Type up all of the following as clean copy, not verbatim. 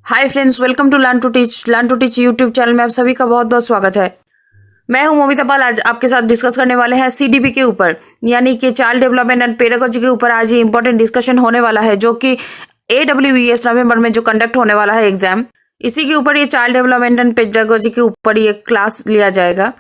Hi friends, welcome to learn to teach YouTube channel में आप सभी का बहुत बहुत स्वागत है। मैं हूं मोमिता पाल। आज आपके साथ डिस्कस करने वाले हैं सीडीपी के ऊपर, यानी कि चाइल्ड डेवलपमेंट एंड पेडागोजी के ऊपर आज ये इंपॉर्टेंट डिस्कशन होने वाला है, जो कि AWES नवंबर में जो कंडक्ट होने वाला है एग्जाम, इसी के ऊपर ये चाइल्ड डेवलपमेंट एंड पेडागोजी के ऊपर ये क्लास लिया जाएगा।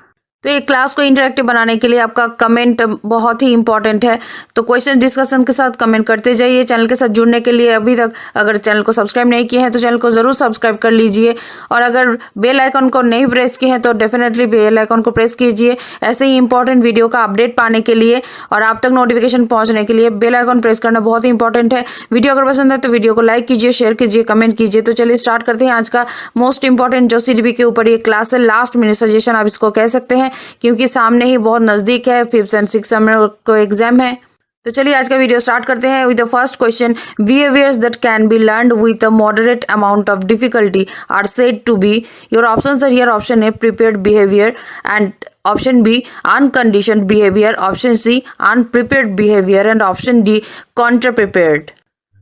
तो ये क्लास को इंटरेक्टिव बनाने के लिए आपका कमेंट बहुत ही इंपॉर्टेंट है। तो क्वेश्चन डिस्कशन के साथ कमेंट करते जाइए। चैनल के साथ जुड़ने के लिए अभी तक अगर चैनल को सब्सक्राइब नहीं किए हैं तो चैनल को ज़रूर सब्सक्राइब कर लीजिए, और अगर बेल आइकन को नहीं प्रेस किए हैं तो डेफिनेटली बेल आइकन को प्रेस कीजिए ऐसे ही इंपॉर्टेंट वीडियो का अपडेट पाने के लिए, और आप तक नोटिफिकेशन पहुंचने के लिए बेल आइकन प्रेस करना बहुत ही इंपॉर्टेंट है। वीडियो अगर पसंद है तो वीडियो को लाइक कीजिए, शेयर कीजिए, कमेंट कीजिए। तो चलिए स्टार्ट करते हैं आज का मोस्ट इंपॉर्टेंट जो सीडीपी के ऊपर ये क्लास है, लास्ट मिनट सजेशन आप इसको कह सकते हैं, क्योंकि सामने ही बहुत नजदीक है, 5th एंड 6th सेमेस्टर को एग्जाम है। तो चलिए आज का वीडियो स्टार्ट करते हैं with the first question. Behaviours that can be learned with a moderate amount of difficulty are said to be. Your options are here. Option A prepared behaviour, and option B unconditioned behaviour, option C unprepared behaviour, and option D counter prepared.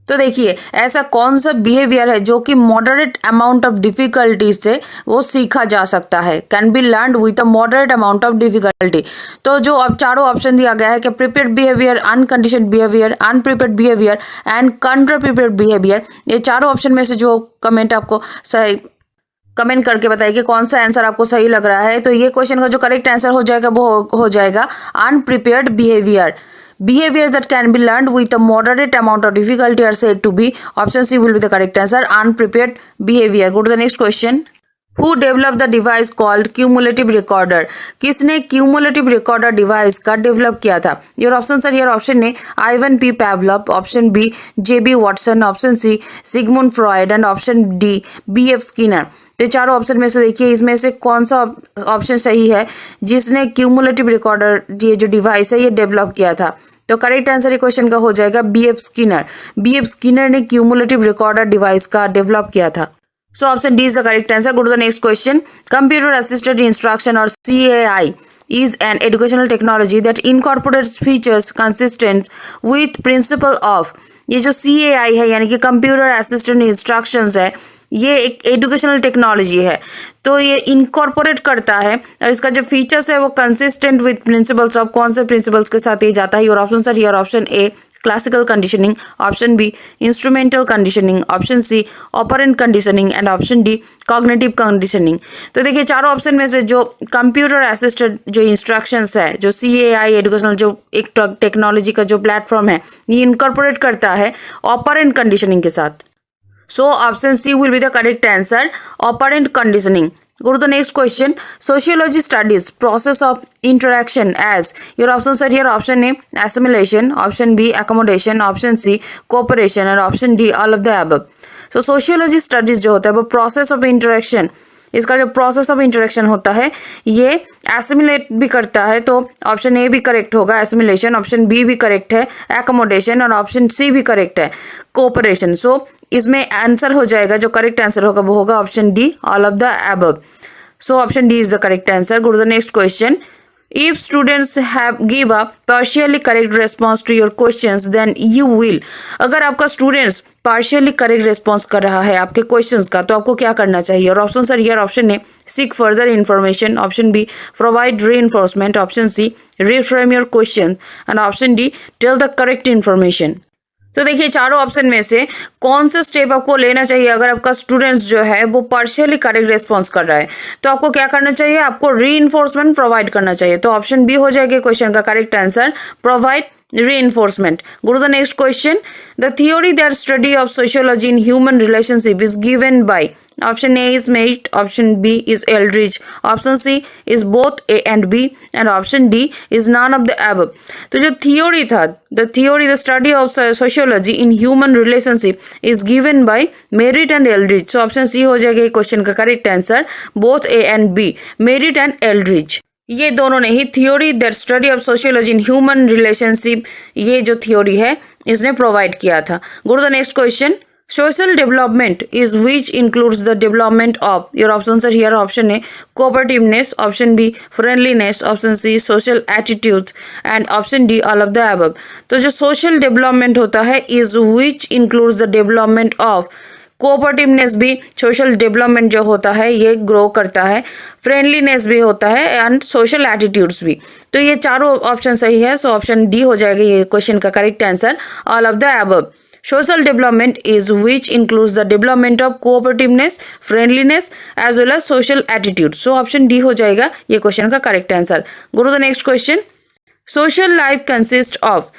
तो देखिए, ऐसा कौन सा behaviour है जो कि moderate amount of difficulty से वो सीखा जा सकता है, can be learned with a moderate amount of difficulty. तो जो अब चारों ऑप्शन दिया गया है कि prepared behaviour, unconditioned behaviour, अनप्रिपेयर्ड behaviour and counter prepared behaviour, ये चारों ऑप्शन में से जो कमेंट आपको सही कमेंट करके बताइए कि कौन सा आंसर आपको सही लग रहा है। तो ये क्वेश्चन का जो करेक्ट आंसर हो जाएगा वो हो जाएगा अनप्रिपेयर्ड behaviour. Behaviors that can be learned with a moderate amount of difficulty are said to be. Option C will be the correct answer, unprepared behavior. Go to the next question. Who developed the device called cumulative recorder? किसने cumulative recorder device का develop किया था? Your options are here. Option A Ivan P. Pavlov, option B J.B. Watson, option C Sigmund Freud, and option D B.F. Skinner. तो चारों option में से देखिए इसमें से कौन सा ऑप्शन सही है जिसने क्यूमुलेटिव रिकॉर्डर ये जो डिवाइस है ये डेवलप किया था। तो करेक्ट आंसर ये क्वेश्चन का हो जाएगा B.F. स्किनर। B.F. स्किनर ने क्यूमुलेटिव रिकॉर्डर डिवाइस का डेवलप किया था। So option D is the correct answer. Go to the next question. Computer assisted instruction, or CAI, is an educational technology that incorporates features consistent with principle of. ये जो CAI है यानी कि computer assistant instructions है, ये एक educational technology है। तो ये इनकॉर्पोरेट करता है और इसका जो फीचर्स है वो कंसिस्टेंट विद प्रिंसिपल्स ऑफ। कौन से प्रिंसिपल्स के साथ ये जाता है? और option sir here. Option A classical conditioning, option B instrumental conditioning, option C operant conditioning, and option D cognitive conditioning. तो देखिए चारों ऑप्शन में से जो कंप्यूटर असिस्टेड जो इंस्ट्रक्शंस है, जो CAI एजुकेशनल जो एक टेक्नोलॉजी का जो प्लेटफॉर्म है, ये इनकॉर्पोरेट करता है ऑपरेंट कंडीशनिंग के साथ। So option C will be the correct answer, operant conditioning. Go to the next question. Sociology studies process of interaction as. Your options are here. Option A assimilation, option B accommodation, option C cooperation, and option D all of the above. So sociology studies जो होता है वो process of interaction, इसका जो process of interaction होता है ये assimilate भी करता है। तो ऑप्शन ए भी करेक्ट होगा, एसिमिलेशन। ऑप्शन बी भी करेक्ट है, एकोमोडेशन, और ऑप्शन सी भी करेक्ट है, कोऑपरेशन। सो इसमें आंसर हो जाएगा, जो करेक्ट आंसर होगा वो होगा option D all of the above. So option D is the correct answer. Go to the next question. If students have give a partially correct response to your questions, then you will. अगर आपका students partially correct response कर रहा है आपके questions का, तो आपको क्या करना चाहिए? और option sir here. Option A seek further information, option B provide reinforcement, option C reframe your question, and option D tell the correct information. तो देखिए चारों ऑप्शन में से कौन सा स्टेप आपको लेना चाहिए अगर आपका स्टूडेंट्स जो है वो पार्शियली करेक्ट रिस्पॉन्स कर रहा है? तो आपको क्या करना चाहिए? आपको रीइंफोर्समेंट प्रोवाइड करना चाहिए। तो ऑप्शन बी हो जाएगा क्वेश्चन का correct answer, provide reinforcement. Go to the next question. The theory that study of sociology in human relationship is given by. Option A is Mate, option B is Eldridge, option C is both A and B, and option D is none of the above. तो जो theory था, the study of sociology in human relationship is given by Merritt and Eldridge. So option C हो जाएगा question का correct answer, both A and B, Merritt and Eldridge। ये दोनों ने ही theory that study of sociology in human relationship, ये जो theory है इसने प्रोवाइड किया था। Go to the next question. Social development is which includes the development of. Your options are here. Option A cooperativeness, option B friendliness, option C social attitudes, and option D all of the above. तो जो social development होता है is which includes the development of cooperativeness भी social development जो होता है ये grow करता है, फ्रेंडलीनेस भी होता है एंड सोशल एटीट्यूड्स भी। तो ये चारों ऑप्शन सही है, सो ऑप्शन डी हो जाएगा ये क्वेश्चन का correct answer, all of the above. Social development is which includes the development of cooperativeness, friendliness as well as social attitude. So option D हो जाएगा ये क्वेश्चन का correct answer. Go to the next question. Social life consists of,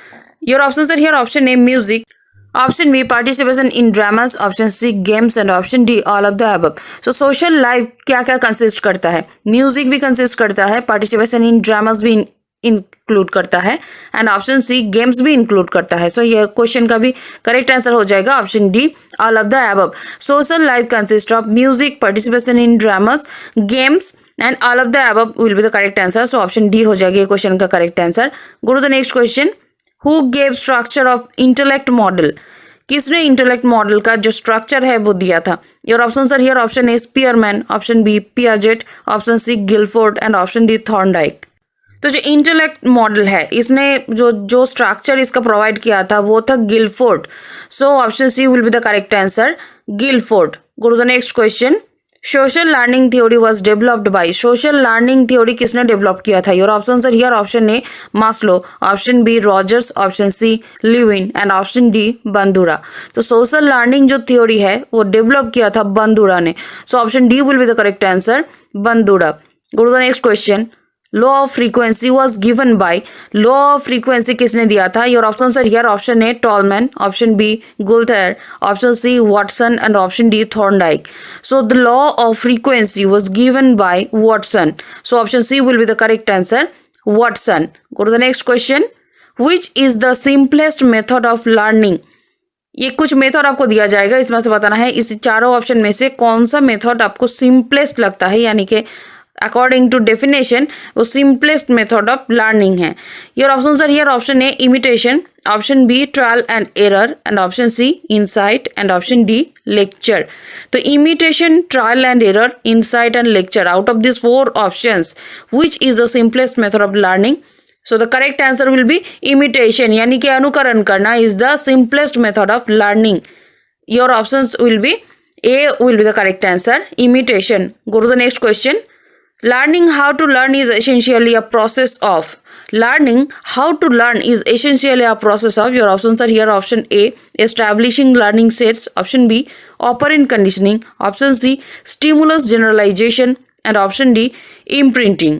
your options are here, option A music, option B participation in dramas, option C games and option D all of the above. So social life क्या क्या consist करता है? Music भी consist करता है, participation in dramas भी include करता है एंड ऑप्शन सी गेम्स भी इंक्लूड करता है। सो ये क्वेश्चन का भी करेक्ट आंसर हो जाएगा option D, all of the above. Social life consist of music, participation in dramas, games and all of the above will be the correct answer. So option D हो जाएगा ये question का correct answer. Go to the next question. Who gave structure of intellect model? किसने intellect model का जो structure है वो दिया था? Your option are here, option A Spearman, option B Piaget, option C Guilford and option D Thorndike. तो जो intellect model है इसने जो स्ट्रक्चर इसका प्रोवाइड किया था वो था Guilford. So option C will be the correct answer, Guilford. Go to the next question. Social learning theory was developed by, social learning theory किसने डेवलप किया था? Your option are here, option A Maslow, option B Rogers, option C Lewin and option D Bandura. तो social learning जो theory है वो develop किया था Bandura ने। So option D will be the correct answer, Bandura. Go to the next question. Law of frequency was given by, law of frequency किसने दिया था? Your option are here, option A Tolman, option B Guthrie, option C Watson and option D Thorndike. So the law of frequency was given by Watson. So option C will be the correct answer, Watson. Go to the next question. Which is the simplest method of learning? ये कुछ method आपको दिया जाएगा, इसमें से बताना है इस चारों ऑप्शन में से कौन सा मेथड आपको सिंपलेस्ट लगता है, यानी कि अकॉर्डिंग टू डेफिनेशन वो सिंपलेस्ट मेथड ऑफ लर्निंग है। Your option are here, option A imitation, option B trial and error and option C insight and option D lecture. तो imitation, trial and error, insight and lecture, out of this 4 options which is the simplest method of learning? So the correct answer will be imitation, यानी कि अनुकरण करना is the simplest method of learning. Your options will be A will be the correct answer, imitation. Go to the next question. Learning how to learn is essentially a process of, learning how to learn is essentially a process of, your options are here, option A establishing learning sets, option B operant conditioning, option C stimulus generalization and option D imprinting।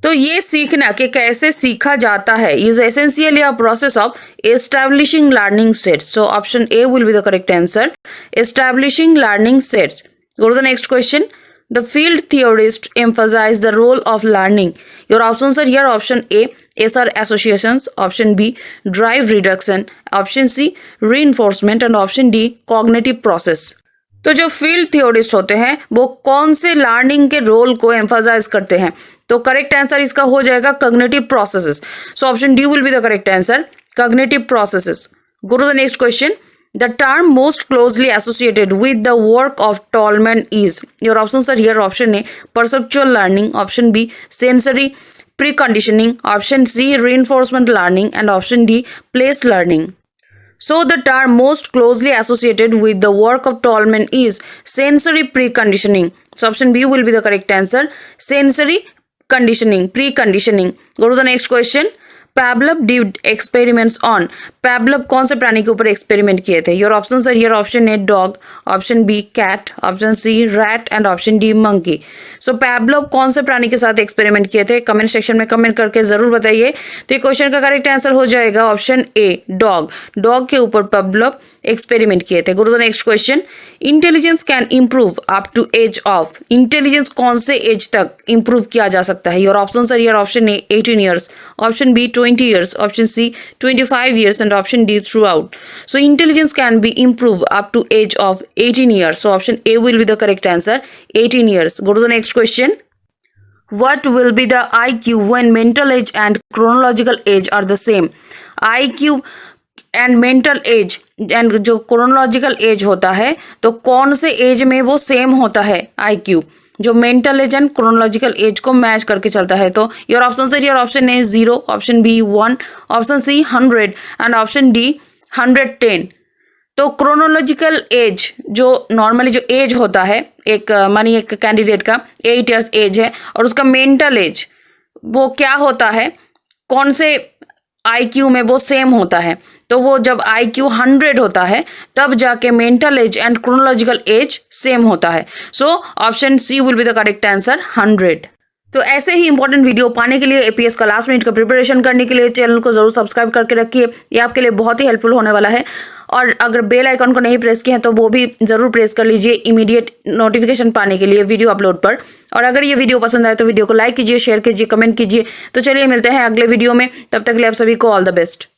तो ये सीखना कि कैसे सीखा जाता है is essentially a process of establishing learning sets, so option A will be the correct answer, establishing learning sets। Go to the next question। The field theorists emphasize the role of learning. Your options are here, option A SR associations, option B drive reduction, option C reinforcement and option D cognitive process। तो जो field theorist होते हैं वो कौन से learning के role को emphasise करते हैं? तो करेक्ट आंसर इसका हो जाएगा cognitive processes. So option D will be the correct answer, cognitive processes. Go to the next question. The term most closely associated with the work of Tolman is, your options are here, option A perceptual learning, option B sensory preconditioning, option C reinforcement learning and option D place learning। So the term most closely associated with the work of Tolman is sensory preconditioning. So option B will be the correct answer, sensory conditioning, preconditioning। Go to the next question। Pavlov did experiments on, Pavlov कौन से प्राणी के ऊपर experiment किए थे? Your options are here, option A dog, option B cat, option C rat and option D monkey. So Pavlov कौन से प्राणी के साथ एक्सपेरिमेंट किए थे? कमेंट सेक्शन में कमेंट करके जरूर बताइए। तो ये क्वेश्चन का करेक्ट आंसर हो जाएगा ऑप्शन ए डॉग, डॉग के ऊपर Pavlov एक्सपेरिमेंट किए थे। Go to the next question. Intelligence can improve up to age of, intelligence कौन से एज तक इम्प्रूव किया जा सकता है? Your options are here, option A 18 years, option B 20 years, option C 25 years and option D throughout। So intelligence can be improved up to age of 18 years, so option A will be the correct answer, 18 years। Go to the next question। What will be the IQ when mental age and chronological age are the same? IQ and mental age and जो chronological age होता है तो कौन से as में वो same होता है IQ? जो mental age and chronological age को मैच करके चलता है। तो योर ऑप्शन है, your option A 0, option B 1, option C 100 and option D 110। तो क्रोनोलॉजिकल एज जो नॉर्मली जो एज होता है एक मानिए एक कैंडिडेट का 8 इयर्स एज है और उसका मेंटल एज वो क्या होता है, कौन से IQ में वो सेम होता है, तो वो जब IQ 100 होता है तब जाके mental age and chronological age same होता है। So option C will be the correct answer 100। तो ऐसे ही इंपॉर्टेंट वीडियो पाने के लिए APS का लास्ट मिनट का प्रिपरेशन करने के लिए चैनल को जरूर सब्सक्राइब करके रखिए, ये आपके लिए बहुत ही हेल्पफुल होने वाला है। और अगर बेल आइकन को नहीं प्रेस किया है तो वो भी जरूर प्रेस कर लीजिए इमीडिएट नोटिफिकेशन पाने के लिए वीडियो अपलोड पर। और अगर ये वीडियो पसंद आए तो वीडियो को लाइक कीजिए, शेयर कीजिए, कमेंट कीजिए। तो चलिए मिलते हैं अगले वीडियो में, तब तक के लिए आप सभी को ऑल द बेस्ट।